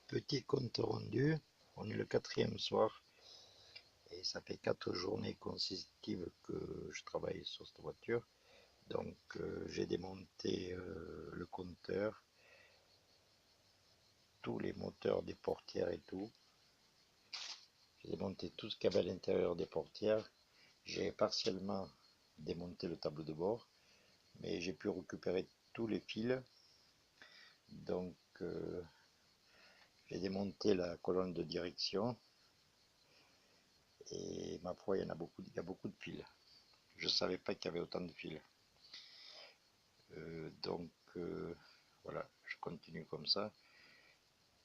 Petit compte rendu, on est le quatrième soir et ça fait 4 journées consécutives que je travaille sur cette voiture. Donc j'ai démonté le compteur, tous les moteurs des portières et tout. J'ai démonté tout ce qu'il y avait à l'intérieur des portières. J'ai partiellement démonté le tableau de bord, mais j'ai pu récupérer tous les fils. Donc j'ai démonté la colonne de direction et ma foi, il y a beaucoup de fils. Je ne savais pas qu'il y avait autant de fils. Donc voilà, je continue comme ça.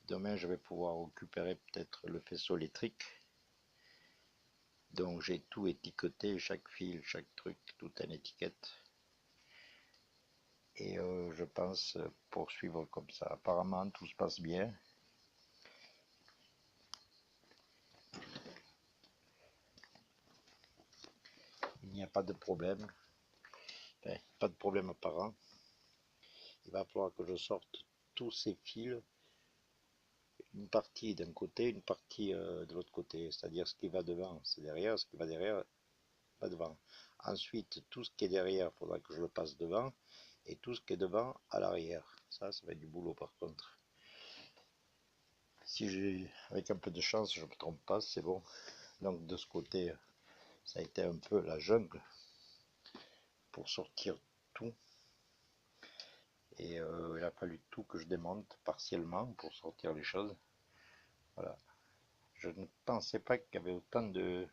Demain, je vais pouvoir récupérer peut-être le faisceau électrique. Donc j'ai tout étiqueté, chaque fil, chaque truc, tout en étiquette. Et je pense poursuivre comme ça. Apparemment, tout se passe bien. Il n'y a pas de problème. Enfin, pas de problème apparent. Il va falloir que je sorte tous ces fils, une partie d'un côté, une partie de l'autre côté. C'est-à-dire ce qui va devant, c'est derrière, ce qui va derrière, pas devant. Ensuite, tout ce qui est derrière, il faudra que je le passe devant. Et tout ce qui est devant, à l'arrière. Ça va être du boulot par contre. Si j'ai, avec un peu de chance, je ne me trompe pas, c'est bon. Donc de ce côté, ça a été un peu la jungle pour sortir tout. Et il a fallu tout que je démonte partiellement pour sortir les choses. Voilà. Je ne pensais pas qu'il y avait autant de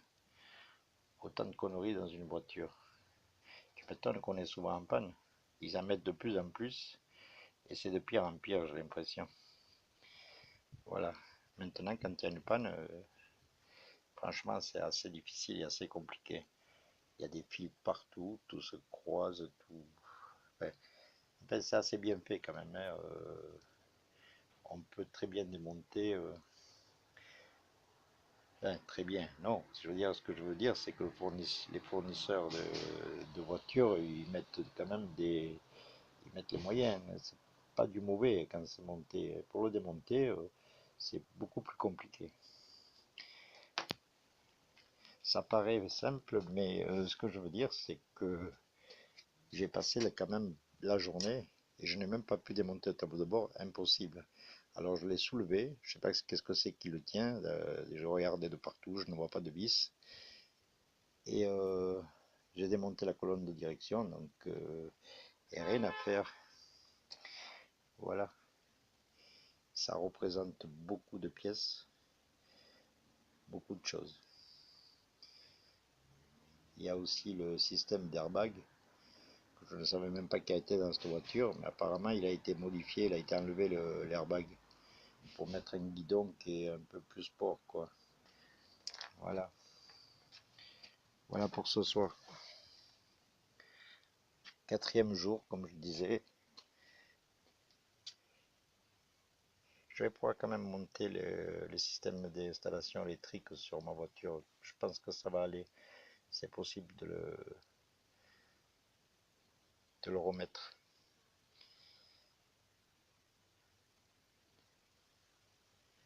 conneries dans une voiture. Tu m'étonnes qu'on est souvent en panne. Ils en mettent de plus en plus. Et c'est de pire en pire, j'ai l'impression. Voilà. Maintenant, quand il y a une panne, franchement, c'est assez difficile et assez compliqué. Il y a des fils partout, tout se croise, tout. Ouais. Enfin, c'est assez bien fait quand même, hein. On peut très bien démonter. Enfin, très bien, non. Ce que je veux dire, c'est que les fournisseurs de voitures, ils mettent quand même ils mettent les moyens. C'est pas du mauvais quand c'est monté. Pour le démonter, c'est beaucoup plus compliqué. Ça paraît simple, mais ce que je veux dire, c'est que j'ai passé quand même la journée et je n'ai même pas pu démonter le tableau de bord, impossible. Alors je l'ai soulevé, je sais pas qu'est-ce que c'est qui le tient, je regardais de partout, je ne vois pas de vis. Et j'ai démonté la colonne de direction, donc et rien à faire. Voilà, ça représente beaucoup de pièces, beaucoup de choses. Il y a aussi le système d'airbag, que je ne savais même pas qu'il a été dans cette voiture, mais apparemment il a été modifié, il a été enlevé l'airbag pour mettre un guidon qui est un peu plus sport, quoi. Voilà, voilà pour ce soir. Quatrième jour, comme je disais. Je vais pouvoir quand même monter le système d'installation électrique sur ma voiture. Je pense que ça va aller. C'est possible de le remettre.